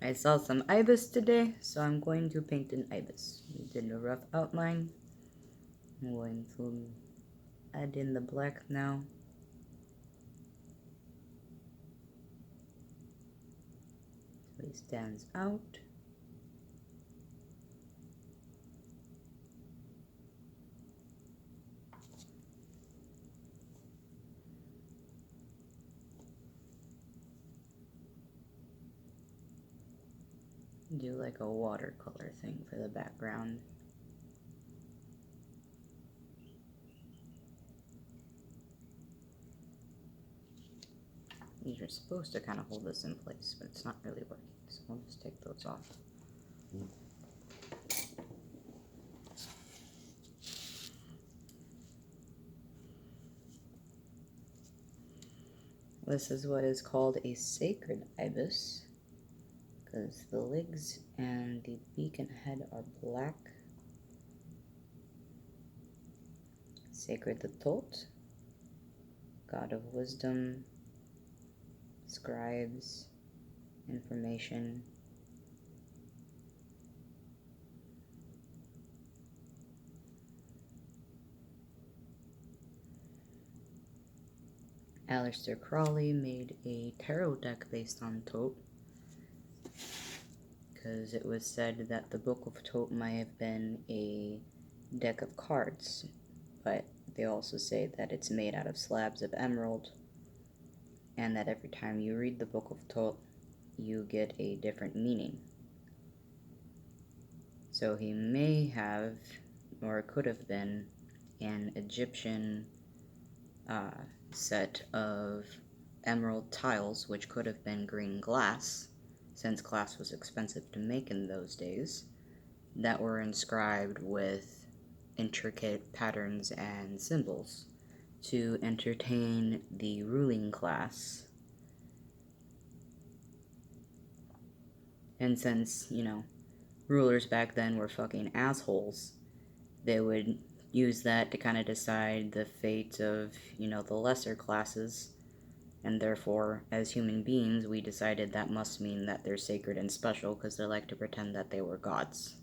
I saw some Ibis today, so I'm going to paint an Ibis. We did a rough outline. I'm going to add in the black now. So he stands out. Do like a watercolor thing for the background. These are supposed to kind of hold this in place, but it's not really working, so I'll just take those off. This is what is called a sacred ibis, because the legs and the beak and head are black. Sacred the Tot, god of wisdom, scribes, information. Aleister Crowley made a tarot deck based on Tot, because it was said that the Book of Tot might have been a deck of cards, but they also say that it's made out of slabs of emerald, and that every time you read the Book of Tot, you get a different meaning. So he may have, or could have been, an Egyptian set of emerald tiles, which could have been green glass, since glass was expensive to make in those days, that were inscribed with intricate patterns and symbols to entertain the ruling class. And since, rulers back then were fucking assholes, they would use that to kind of decide the fate of, the lesser classes, and therefore, as human beings, we decided that must mean that they're sacred and special, because they like to pretend that they were gods,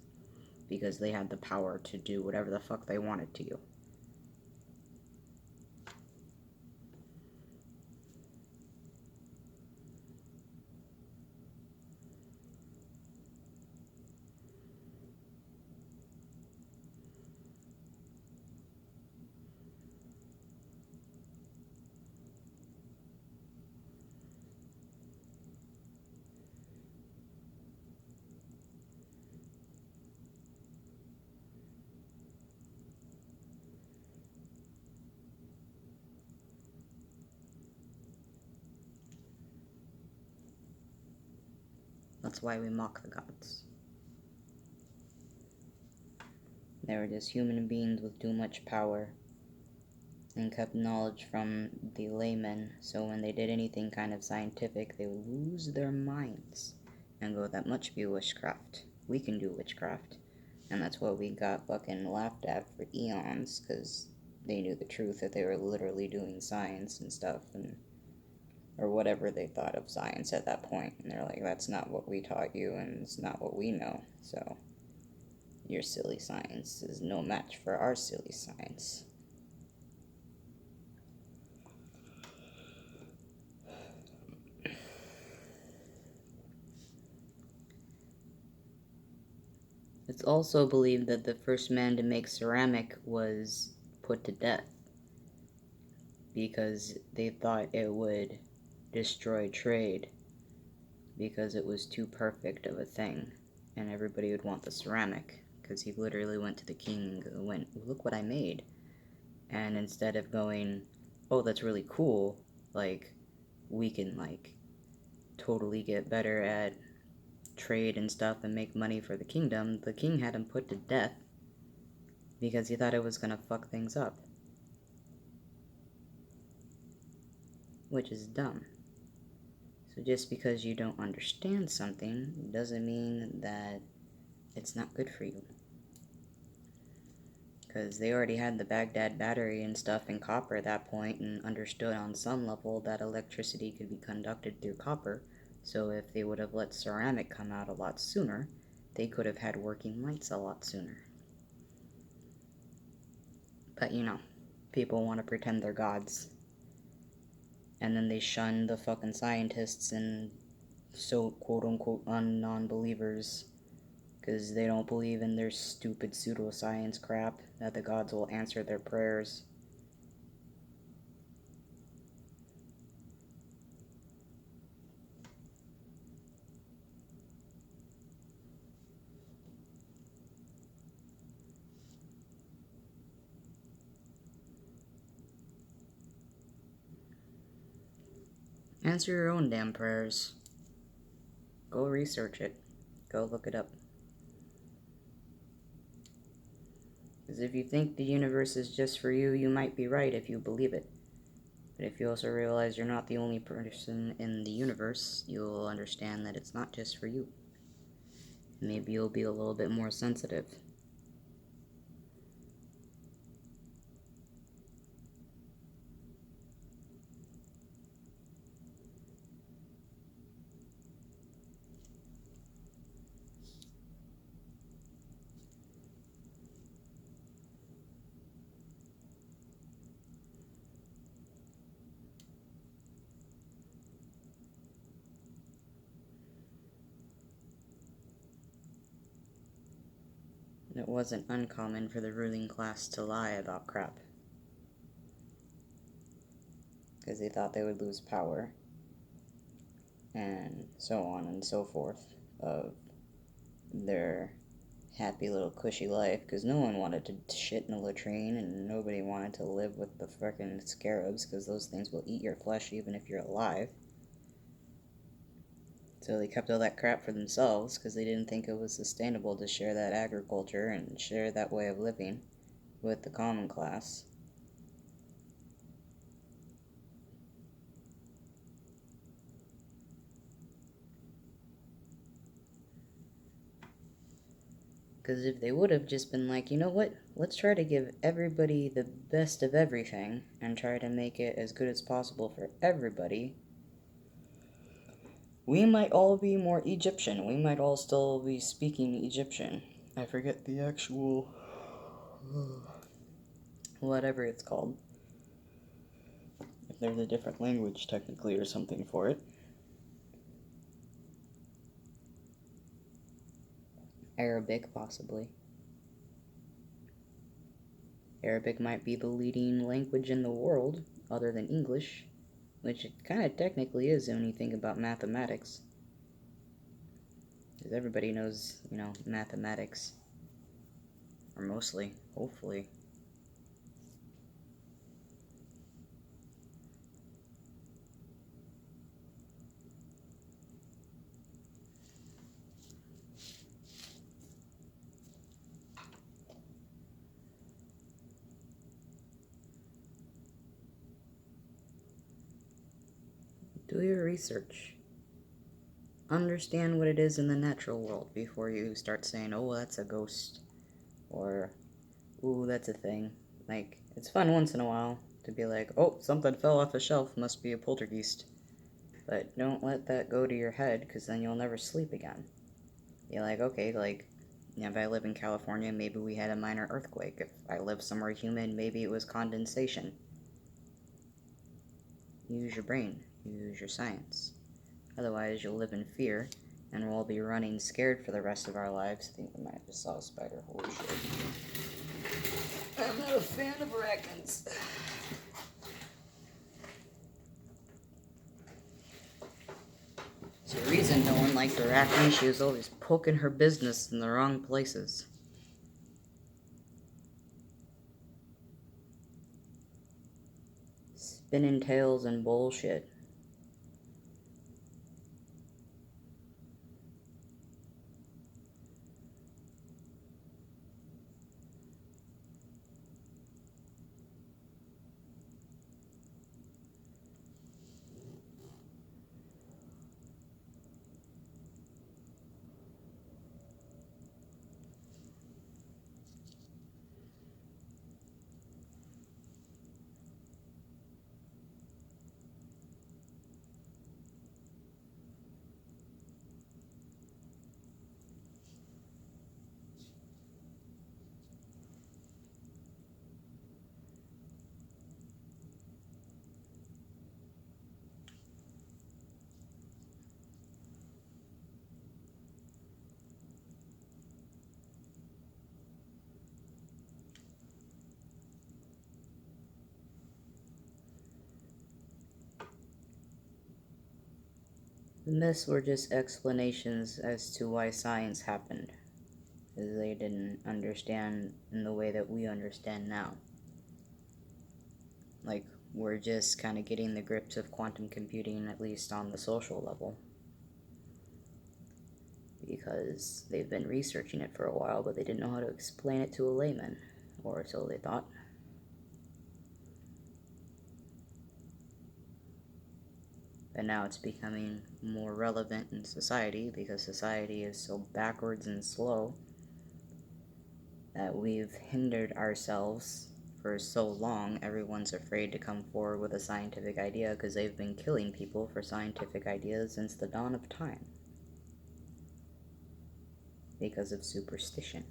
because they had the power to do whatever the fuck they wanted to you. That's why we mock the gods. They were just human beings with too much power and kept knowledge from the laymen, so when they did anything kind of scientific, they would lose their minds and go, that must be witchcraft. We can do witchcraft. And that's what we got fucking laughed at for eons, because they knew the truth, that they were literally doing science and stuff, and or whatever they thought of science at that point. And they're like, that's not what we taught you, and it's not what we know, so your silly science is no match for our silly science. It's also believed that the first man to make ceramic was put to death because they thought it would destroy trade because it was too perfect of a thing, and everybody would want the ceramic, because he literally went to the king and went, look what I made. And instead of going, oh, that's really cool, like, we can, like, totally get better at trade and stuff and make money for the kingdom, the king had him put to death because he thought it was gonna fuck things up. Which is dumb. So just because you don't understand something doesn't mean that it's not good for you. Because they already had the Baghdad battery and stuff in copper at that point and understood on some level that electricity could be conducted through copper. So if they would have let ceramic come out a lot sooner, they could have had working lights a lot sooner. But people want to pretend they're gods. And then they shun the fucking scientists and so quote-unquote non-believers because they don't believe in their stupid pseudoscience crap that the gods will answer their prayers. Answer your own damn prayers. Go research it. Go look it up. Because if you think the universe is just for you, you might be right if you believe it. But if you also realize you're not the only person in the universe, you'll understand that it's not just for you. Maybe you'll be a little bit more sensitive. It wasn't uncommon for the ruling class to lie about crap. Because they thought they would lose power. And so on and so forth. Of their happy little cushy life. Because no one wanted to shit in a latrine. And nobody wanted to live with the frickin' scarabs. Because those things will eat your flesh even if you're alive. So they kept all that crap for themselves because they didn't think it was sustainable to share that agriculture and share that way of living with the common class. Because if they would have just been like, you know what, let's try to give everybody the best of everything and try to make it as good as possible for everybody, we might all be more Egyptian. We might all still be speaking Egyptian. I forget the actual... whatever it's called. If there's a different language, technically, or something for it. Arabic, possibly. Arabic might be the leading language in the world, other than English, which it kind of technically is when you think about mathematics. Because everybody knows, mathematics. Or mostly, hopefully. Do your research. Understand what it is in the natural world before you start saying, oh, that's a ghost. Or, ooh, that's a thing. Like, it's fun once in a while to be like, oh, something fell off a shelf, must be a poltergeist. But don't let that go to your head, because then you'll never sleep again. You're like, okay, like, if I live in California, maybe we had a minor earthquake. If I live somewhere humid, maybe it was condensation. Use your brain. Use your science. Otherwise, you'll live in fear, and we'll all be running scared for the rest of our lives. I think we might have just saw a spider. Holy shit. I'm not a fan of arachnids. There's a reason no one liked Arachne. She was always poking her business in the wrong places. Spinning tails and bullshit. The myths were just explanations as to why science happened, because they didn't understand in the way that we understand now. Like, we're just kind of getting the grips of quantum computing, at least on the social level, because they've been researching it for a while, but they didn't know how to explain it to a layman, or so they thought. But now it's becoming more relevant in society, because society is so backwards and slow that we've hindered ourselves for so long. Everyone's afraid to come forward with a scientific idea because they've been killing people for scientific ideas since the dawn of time, because of superstition.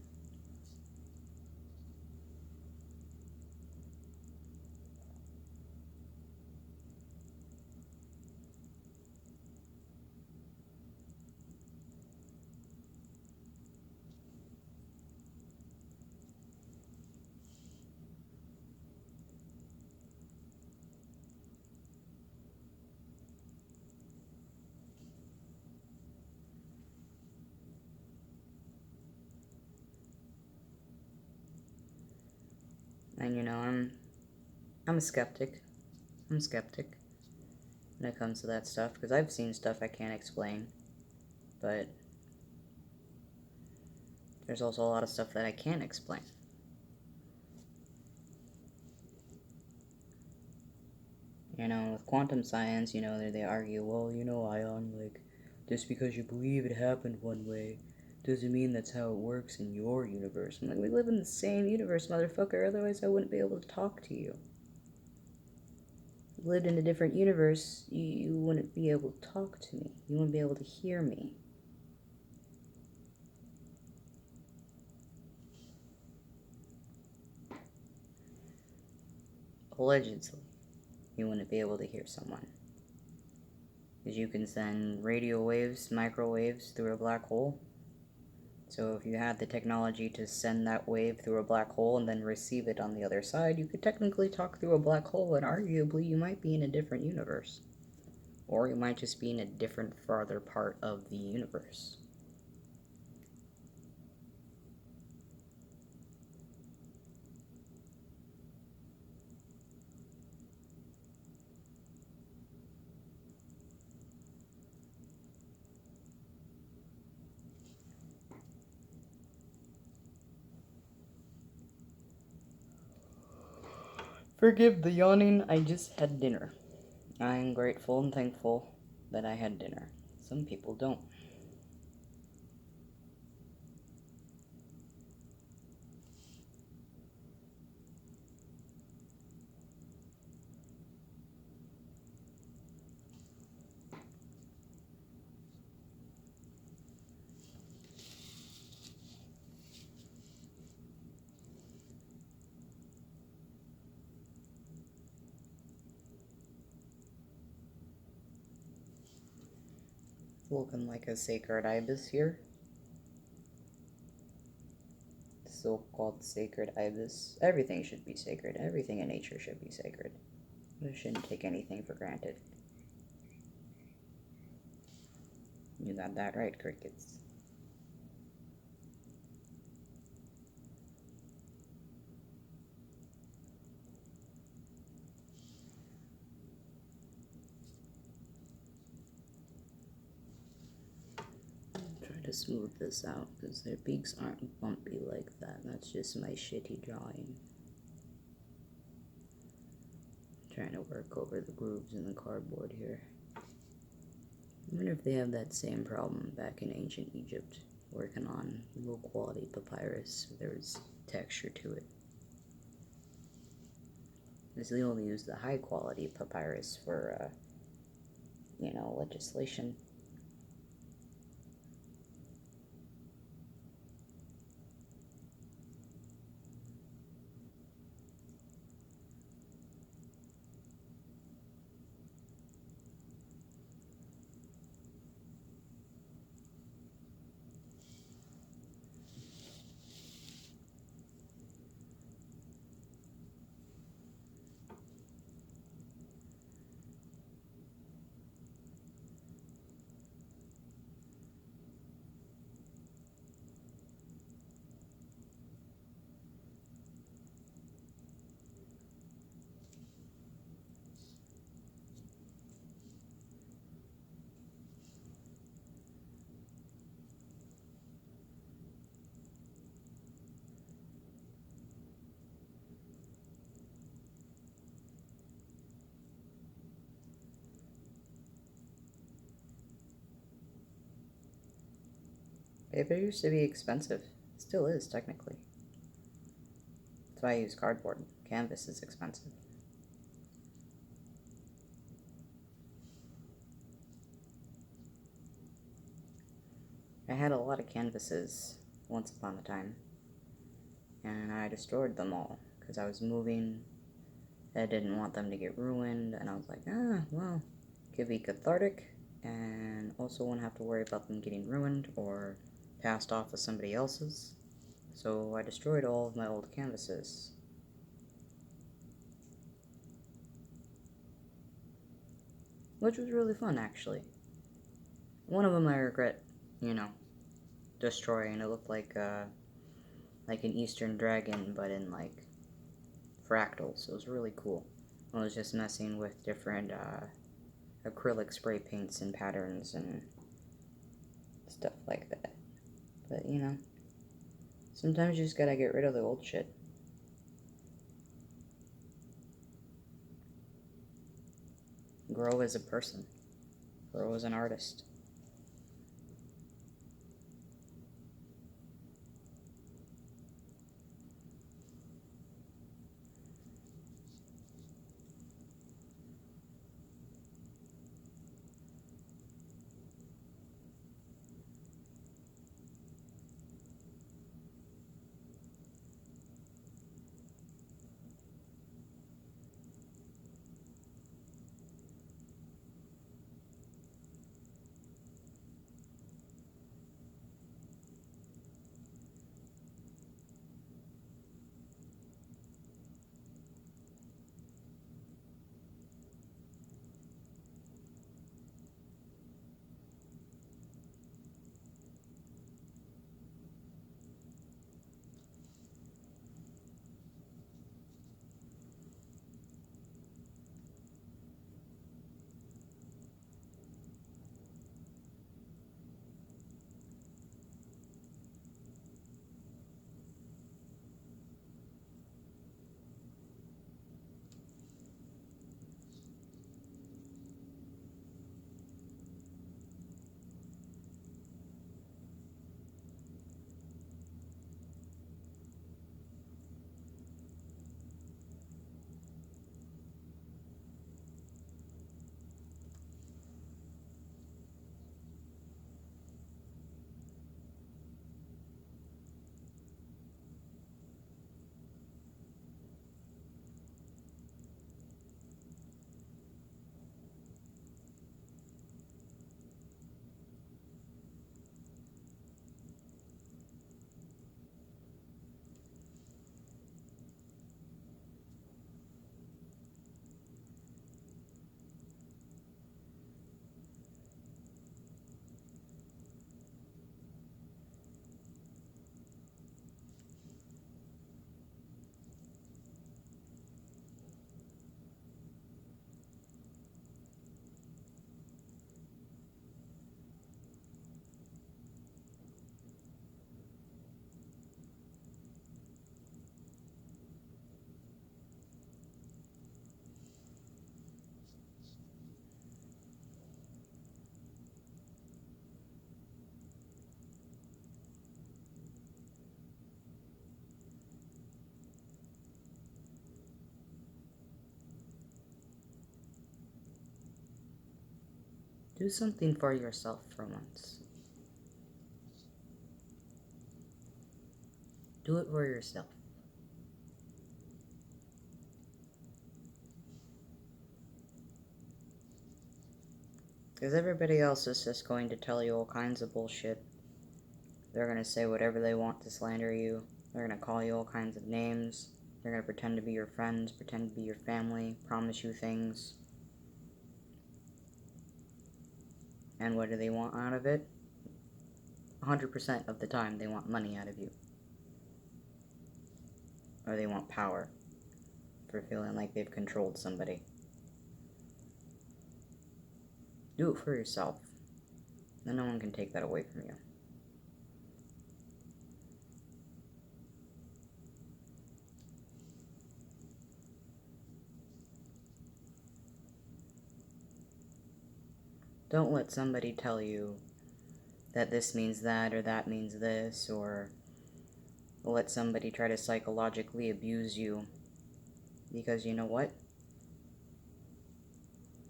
And I'm a skeptic. I'm a skeptic when it comes to that stuff, because I've seen stuff I can't explain, but there's also a lot of stuff that I can explain. With quantum science, they argue, well, Ion, like, just because you believe it happened one way doesn't mean that's how it works in your universe. I'm like, we live in the same universe, motherfucker, otherwise I wouldn't be able to talk to you. If you lived in a different universe, you wouldn't be able to talk to me. You wouldn't be able to hear me. Allegedly, you wouldn't be able to hear someone. Because you can send radio waves, microwaves through a black hole. So if you had the technology to send that wave through a black hole and then receive it on the other side, you could technically talk through a black hole, and arguably you might be in a different universe. Or you might just be in a different, farther part of the universe. Forgive the yawning, I just had dinner. I am grateful and thankful that I had dinner. Some people don't. Looking like a sacred Ibis here. So-called sacred Ibis. Everything should be sacred. Everything in nature should be sacred. We shouldn't take anything for granted. You got that right, crickets. Try to smooth this out because their beaks aren't bumpy like that. That's just my shitty drawing. Trying to work over the grooves in the cardboard here. I wonder if they have that same problem back in ancient Egypt, working on low quality papyrus. There's texture to it. Because they only use the high quality papyrus for, legislation. Paper used to be expensive. It still is, technically. That's why I use cardboard. Canvas is expensive. I had a lot of canvases once upon a time, and I destroyed them all because I was moving. I didn't want them to get ruined, and I was like, well, it could be cathartic, and also won't have to worry about them getting ruined or passed off to somebody else's. So I destroyed all of my old canvases. Which was really fun, actually. One of them I regret, destroying. It looked like an Eastern dragon, but in like fractals. It was really cool. I was just messing with different acrylic spray paints and patterns and stuff like that. But sometimes you just gotta get rid of the old shit. Grow as a person. Grow as an artist. Do something for yourself for once. Do it for yourself. Because everybody else is just going to tell you all kinds of bullshit. They're going to say whatever they want to slander you. They're going to call you all kinds of names. They're going to pretend to be your friends, pretend to be your family, promise you things. And what do they want out of it? 100% of the time, they want money out of you. Or they want power for feeling like they've controlled somebody. Do it for yourself. Then no one can take that away from you. Don't let somebody tell you that this means that or that means this, or let somebody try to psychologically abuse you. Because you know what?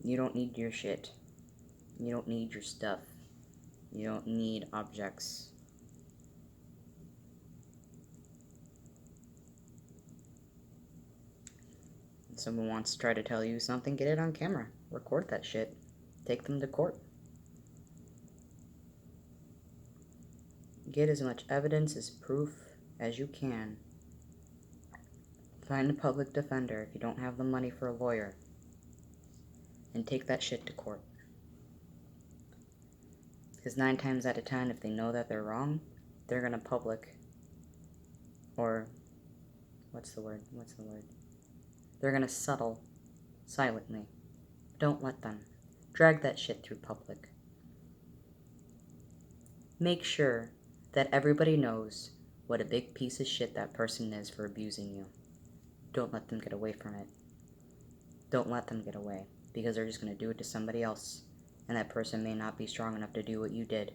You don't need your shit. You don't need your stuff. You don't need objects. If someone wants to try to tell you something, get it on camera. Record that shit. Take them to court. Get as much evidence as proof as you can. Find a public defender if you don't have the money for a lawyer. And take that shit to court. Because 9 times out of 10, if they know that they're wrong, they're gonna public. Or, what's the word? They're gonna settle silently. Don't let them. Drag that shit through public. Make sure that everybody knows what a big piece of shit that person is for abusing you. Don't let them get away from it. Don't let them get away, because they're just going to do it to somebody else, and that person may not be strong enough to do what you did.